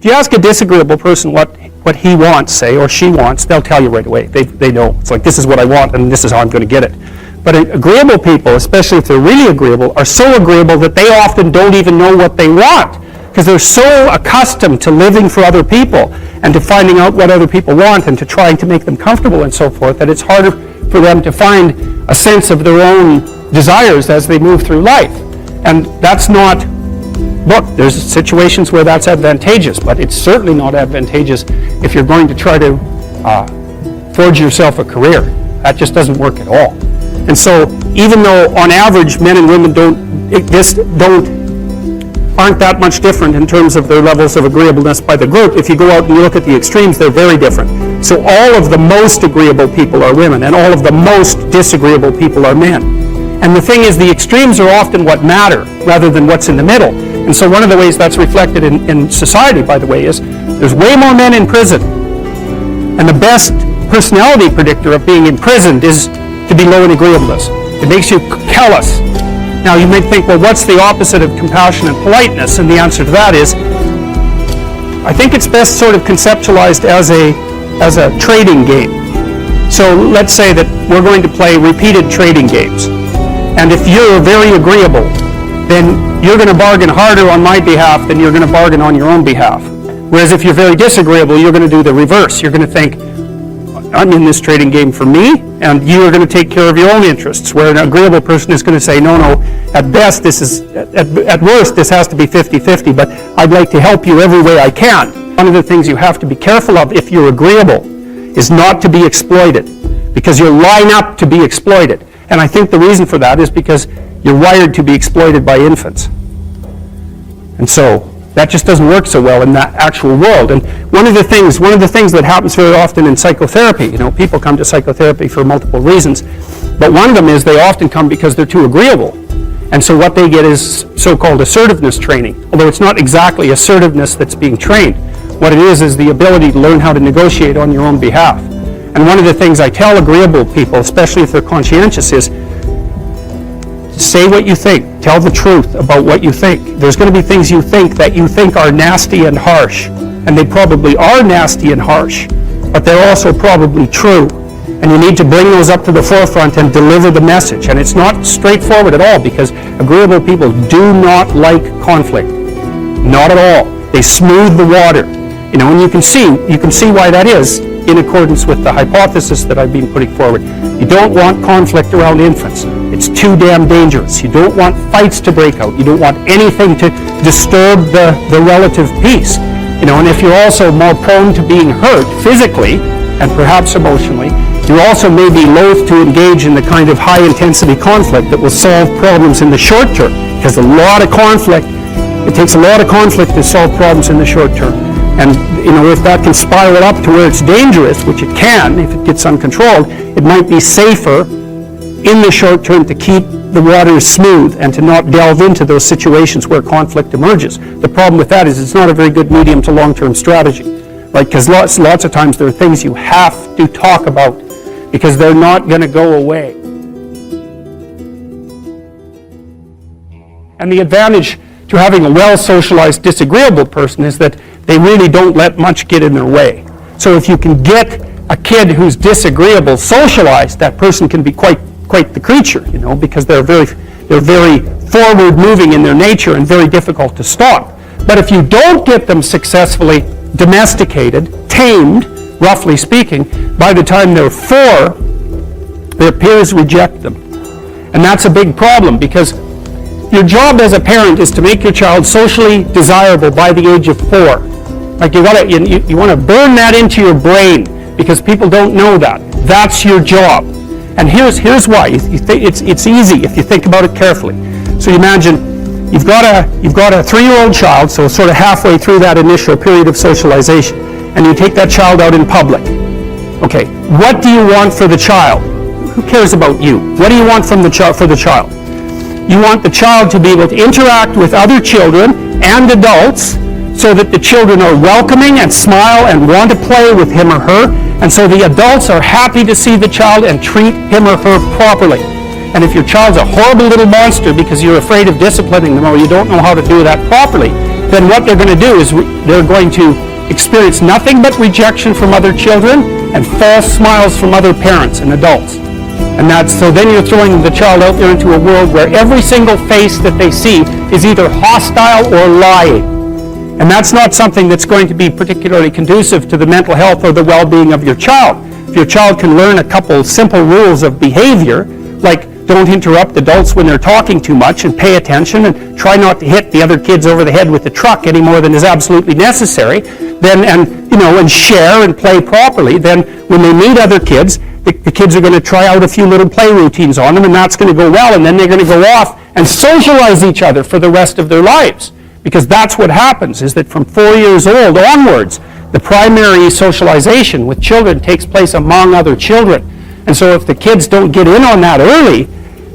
If you ask a disagreeable person what he wants, say, or she wants, they'll tell you right away. They know. It's like, this is what I want, and this is how I'm going to get it. But agreeable people, especially if they're really agreeable, are so agreeable that they often don't even know what they want, because they're so accustomed to living for other people and to finding out what other people want and to trying to make them comfortable and so forth, that it's harder for them to find a sense of their own desires as they move through life. And that's not, look, there's situations where that's advantageous, but it's certainly not advantageous if you're going to try to forge yourself a career. That just doesn't work at all. And so, even though on average men and women aren't that much different in terms of their levels of agreeableness by the group, if you go out and you look at the extremes, they're very different. So all of the most agreeable people are women, and all of the most disagreeable people are men. And the thing is, the extremes are often what matter, rather than what's in the middle. And so one of the ways that's reflected in society, by the way, is there's way more men in prison. And the best personality predictor of being imprisoned is to be low in agreeableness. It makes you callous. Now you may think, well, what's the opposite of compassion and politeness? And the answer to that is, I think it's best sort of conceptualized as a trading game. So let's say that we're going to play repeated trading games. And if you're very agreeable, then you're going to bargain harder on my behalf than you're going to bargain on your own behalf. Whereas if you're very disagreeable, you're going to do the reverse. You're going to think, I'm in this trading game for me, and you are going to take care of your own interests, where an agreeable person is going to say, no, at best, at worst, this has to be 50-50, but I'd like to help you every way I can. One of the things you have to be careful of if you're agreeable is not to be exploited, because you'll line up to be exploited. And I think the reason for that is because you're wired to be exploited by infants. And so that just doesn't work so well in that actual world. And one of the things that happens very often in psychotherapy, people come to psychotherapy for multiple reasons, but one of them is they often come because they're too agreeable. And so what they get is so-called assertiveness training, although it's not exactly assertiveness that's being trained. What it is the ability to learn how to negotiate on your own behalf. And one of the things I tell agreeable people, especially if they're conscientious, is say what you think. Tell the truth about what you think. There's going to be things you think that you think are nasty and harsh. And they probably are nasty and harsh, but they're also probably true. And you need to bring those up to the forefront and deliver the message. And it's not straightforward at all, because agreeable people do not like conflict. Not at all. They smooth the water. And you can see why that is in accordance with the hypothesis that I've been putting forward. You don't want conflict around infants. It's too damn dangerous. You don't want fights to break out. You don't want anything to disturb the relative peace. And if you're also more prone to being hurt physically and perhaps emotionally, you also may be loath to engage in the kind of high-intensity conflict that will solve problems in the short term, because it takes a lot of conflict to solve problems in the short term. And if that can spiral up to where it's dangerous, which it can if it gets uncontrolled, it might be safer in the short term to keep the waters smooth and to not delve into those situations where conflict emerges. The problem with that is it's not a very good medium to long-term strategy, right? Because lots of times there are things you have to talk about because they're not going to go away. And the advantage to having a well-socialized, disagreeable person is that they really don't let much get in their way. So if you can get a kid who's disagreeable socialized, that person can be quite the creature, because they're very forward-moving in their nature and very difficult to stop. But if you don't get them successfully domesticated, tamed, roughly speaking, by the time they're 4, their peers reject them. And that's a big problem, because your job as a parent is to make your child socially desirable by the age of 4. Like you want to burn that into your brain, because people don't know that. That's your job. And here's why. It's easy if you think about it carefully. So you imagine you've got a 3-year-old child, so sort of halfway through that initial period of socialization, and you take that child out in public. Okay, what do you want for the child? Who cares about you? What do you want for the child? You want the child to be able to interact with other children and adults so that the children are welcoming and smile and want to play with him or her, and so the adults are happy to see the child and treat him or her properly. And if your child's a horrible little monster because you're afraid of disciplining them or you don't know how to do that properly, then what they're going to do is they're going to experience nothing but rejection from other children and false smiles from other parents and adults. And so then you're throwing the child out there into a world where every single face that they see is either hostile or lying. And that's not something that's going to be particularly conducive to the mental health or the well-being of your child. If your child can learn a couple simple rules of behavior, like don't interrupt adults when they're talking too much and pay attention and try not to hit the other kids over the head with the truck any more than is absolutely necessary, and share and play properly, then when they meet other kids, the kids are going to try out a few little play routines on them, and that's going to go well, and then they're going to go off and socialize each other for the rest of their lives. Because that's what happens, is that from 4 years old onwards, the primary socialization with children takes place among other children. And so if the kids don't get in on that early,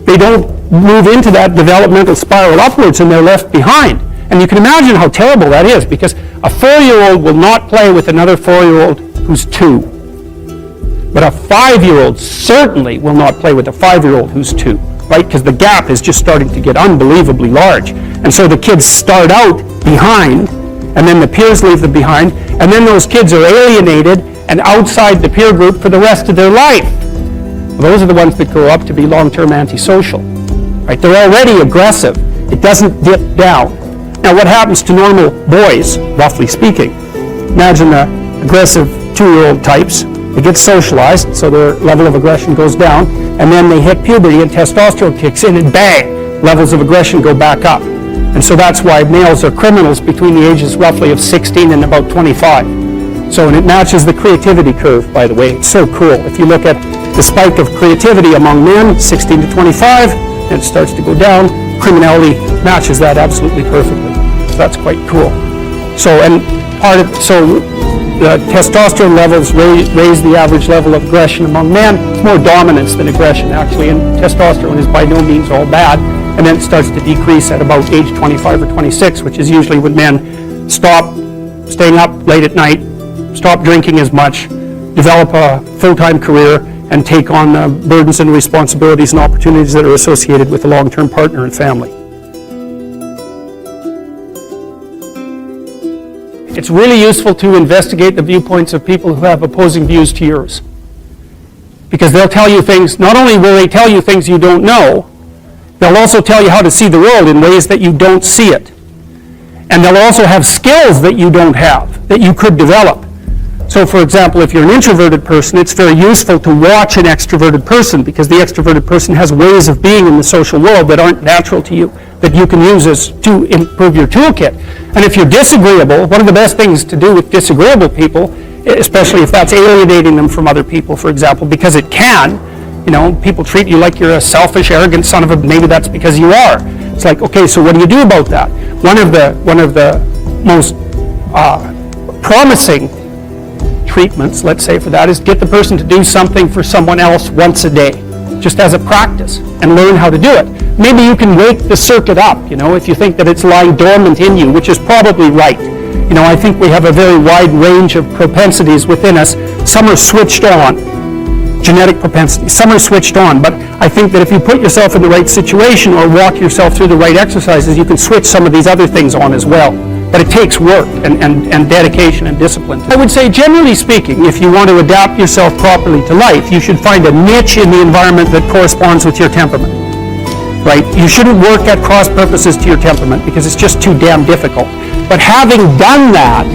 they don't move into that developmental spiral upwards and they're left behind. And you can imagine how terrible that is, because a 4-year-old will not play with another 4-year-old who's 2. But a 5-year-old certainly will not play with a 5-year-old who's 2, right? Because the gap is just starting to get unbelievably large. And so the kids start out behind, and then the peers leave them behind, and then those kids are alienated and outside the peer group for the rest of their life. Those are the ones that grow up to be long-term antisocial, right? They're already aggressive. It doesn't dip down. Now, what happens to normal boys, roughly speaking? Imagine the aggressive 2-year-old types. They get socialized, so their level of aggression goes down, and then they hit puberty and testosterone kicks in, and bang, levels of aggression go back up. And so that's why males are criminals between the ages roughly of 16 and about 25. So, and it matches the creativity curve, by the way. It's so cool. If you look at the spike of creativity among men, 16 to 25, and it starts to go down, criminality matches that absolutely perfectly. So that's quite cool. So, the testosterone levels raise the average level of aggression among men. It's more dominance than aggression, actually, and testosterone is by no means all bad. And then it starts to decrease at about age 25 or 26, which is usually when men stop staying up late at night, stop drinking as much, develop a full-time career, and take on the burdens and responsibilities and opportunities that are associated with a long-term partner and family. It's really useful to investigate the viewpoints of people who have opposing views to yours. Because they'll tell you things, not only will they tell you things you don't know, they'll also tell you how to see the world in ways that you don't see it. And they'll also have skills that you don't have, that you could develop. So, for example, if you're an introverted person, it's very useful to watch an extroverted person, because the extroverted person has ways of being in the social world that aren't natural to you, that you can use to improve your toolkit. And if you're disagreeable, one of the best things to do with disagreeable people, especially if that's alienating them from other people, for example, because it can, people treat you like you're a selfish, arrogant son of a, maybe that's because you are. It's like, okay, so what do you do about that? One of the most promising treatments, let's say, for that is get the person to do something for someone else once a day, just as a practice, and learn how to do it. Maybe you can wake the circuit up, if you think that it's lying dormant in you, which is probably right. I think we have a very wide range of propensities within us. Some are switched on, genetic propensities. Some are switched on, but I think that if you put yourself in the right situation or walk yourself through the right exercises, you can switch some of these other things on as well. But it takes work and dedication and discipline. I would say, generally speaking, if you want to adapt yourself properly to life, you should find a niche in the environment that corresponds with your temperament. Right? You shouldn't work at cross purposes to your temperament because it's just too damn difficult. But having done that,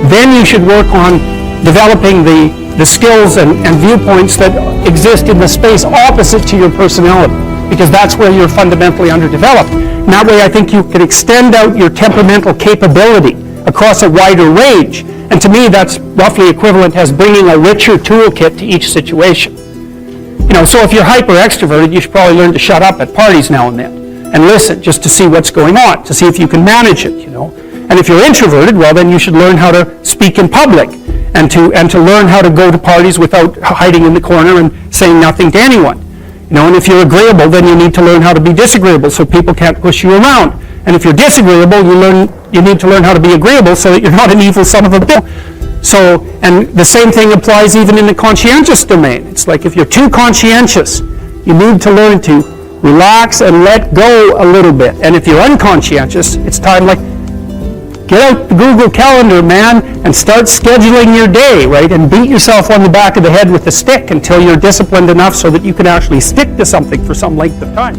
then you should work on developing the skills and viewpoints that exist in the space opposite to your personality, because that's where you're fundamentally underdeveloped. And that way I think you could extend out your temperamental capability across a wider range. And to me that's roughly equivalent as bringing a richer toolkit to each situation. So if you're hyper extroverted, you should probably learn to shut up at parties now and then and listen just to see what's going on, to see if you can manage it, And if you're introverted, well then you should learn how to speak in public and to learn how to go to parties without hiding in the corner and saying nothing to anyone. And if you're agreeable, then you need to learn how to be disagreeable so people can't push you around. And if you're disagreeable, you need to learn how to be agreeable so that you're not an evil son of a bitch. So, and the same thing applies even in the conscientious domain. It's like if you're too conscientious, you need to learn to relax and let go a little bit. And if you're unconscientious, it's time like Get out the Google Calendar, man, and start scheduling your day, right? And beat yourself on the back of the head with a stick until you're disciplined enough so that you can actually stick to something for some length of time.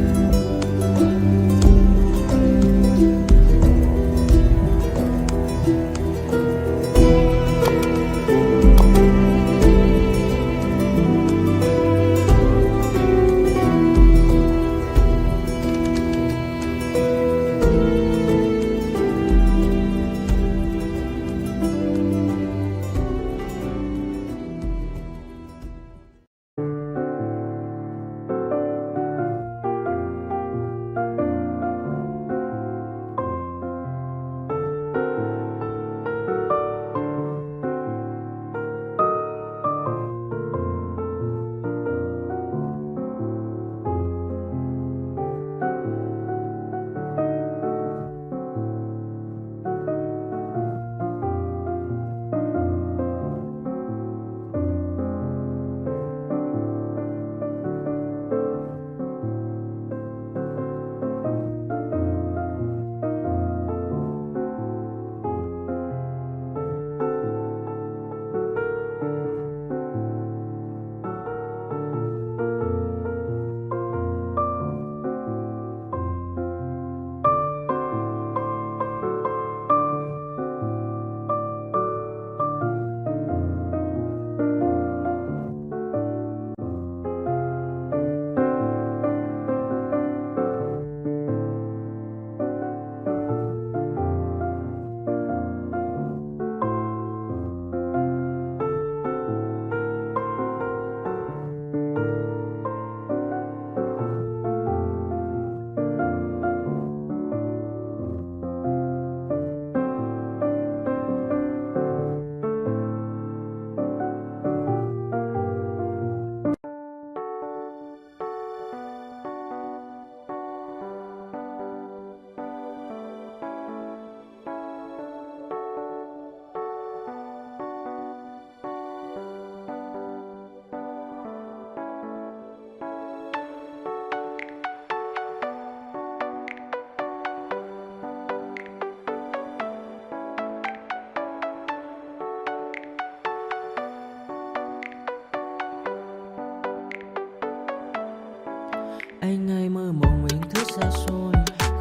Anh hay mơ mộng những thứ xa xôi,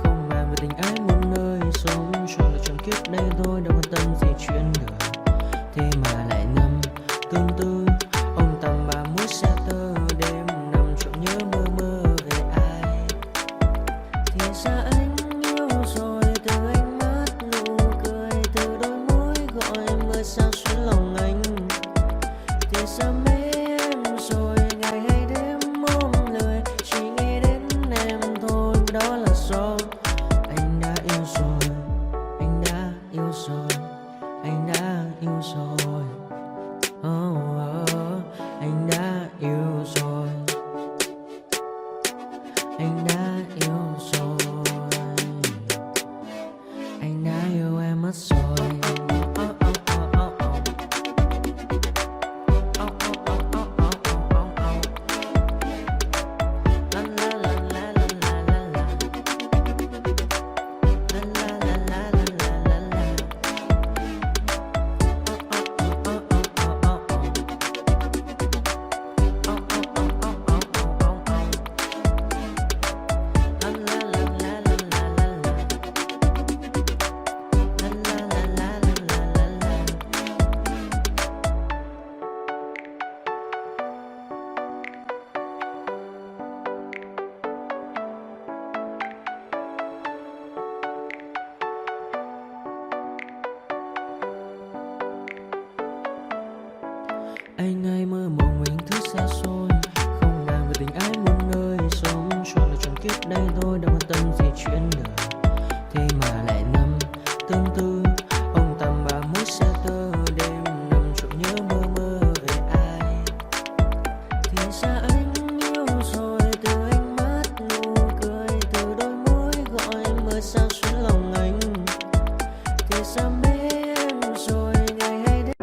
không màng về tình ái muôn nơi. Sống cho là trọn kiếp đây thôi, đâu quan tâm gì chuyện đời. Thế mà lại ngâm tương tư, ông tầm 30 xe tơ. Đêm nằm trộm nhớ mơ mơ về ai. Thì ra anh yêu rồi, từ ánh mắt nụ cười, từ đôi môi gọi mưa sao xuyến lòng anh. Thì ra mê em rồi, ngày hay đêm mong lười, chỉ nghĩ đến em thôi. Đó là do anh đã yêu rồi, anh đã yêu rồi, anh đã yêu rồi. Anh đã yêu rồi, anh đã yêu rồi, anh đã yêu em mất rồi. Anh hay mơ mộng những thứ xa xôi, không màng về tình ái muôn nơi. Sống cho là trọn kiếp đây thôi, đâu quan tâm gì chuyện đời. Thế mà lại nằm tương tư, ông tầm 30 xe tơ. Đêm nằm trộm nhớ mơ mơ về ai. Thì ra anh yêu rồi, từ ánh mắt nụ cười, từ đôi môi gọi mưa sao xuyến lòng anh. Thì ra mê em rồi, ngày hay đêm.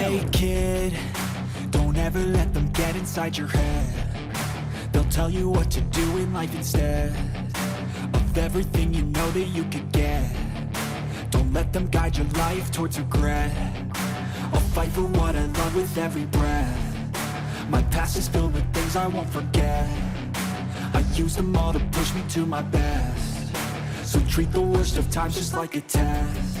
Hey kid, don't ever let them get inside your head. They'll tell you what to do in life instead of everything you know that you could get. Don't let them guide your life towards regret. I'll fight for what I love with every breath. My past is filled with things I won't forget. I use them all to push me to my best. So treat the worst of times just like a test.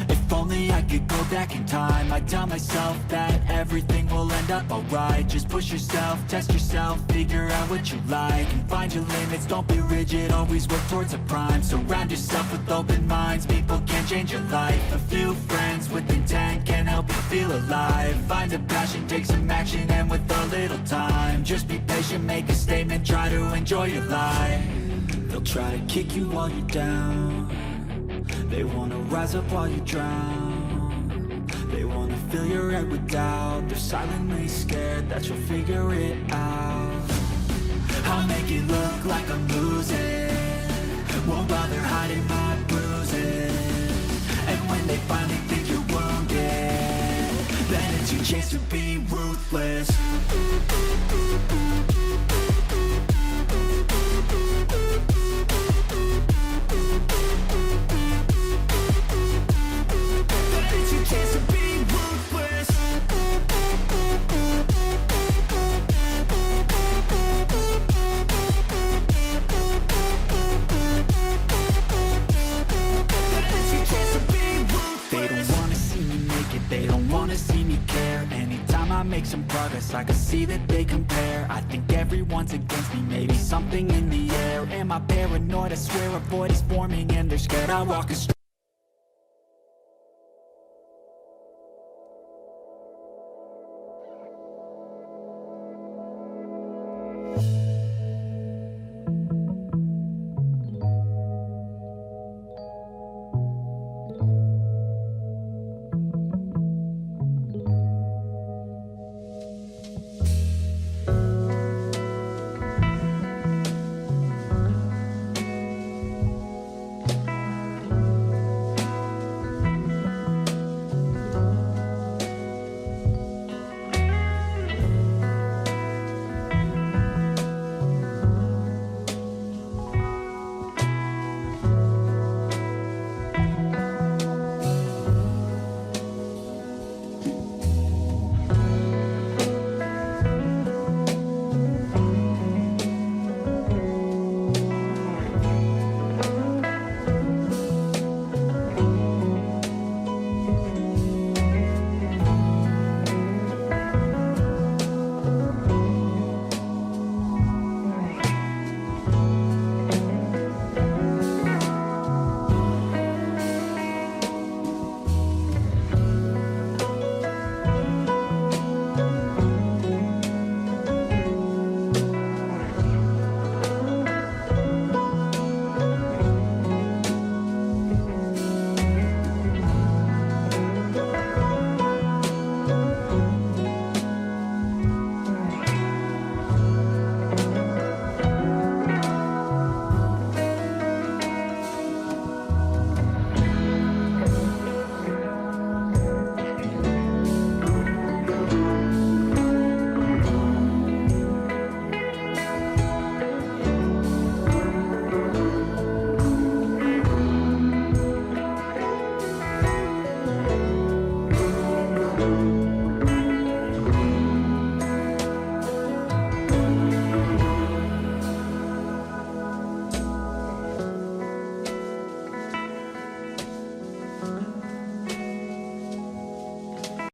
If only I could go back in time, I'd tell myself that everything will end up alright. Just push yourself, test yourself, figure out what you like, and find your limits, don't be rigid, always work towards a prime. Surround yourself with open minds, people can change your life. A few friends with intent can help you feel alive. Find a passion, take some action, and with a little time, just be patient, make a statement, try to enjoy your life. They'll try to kick you while you're down. They wanna rise up while you drown. They wanna fill your head with doubt. They're silently scared that you'll figure it out. I'll make it look like I'm losing, won't bother hiding my bruises. And when they finally think you're wounded, then it's your chance to be ruthless. They don't wanna see me care. Anytime I make some progress, I can see that they compare. I think everyone's against me, maybe something in the air. Am I paranoid? I swear a void is forming and they're scared I walk a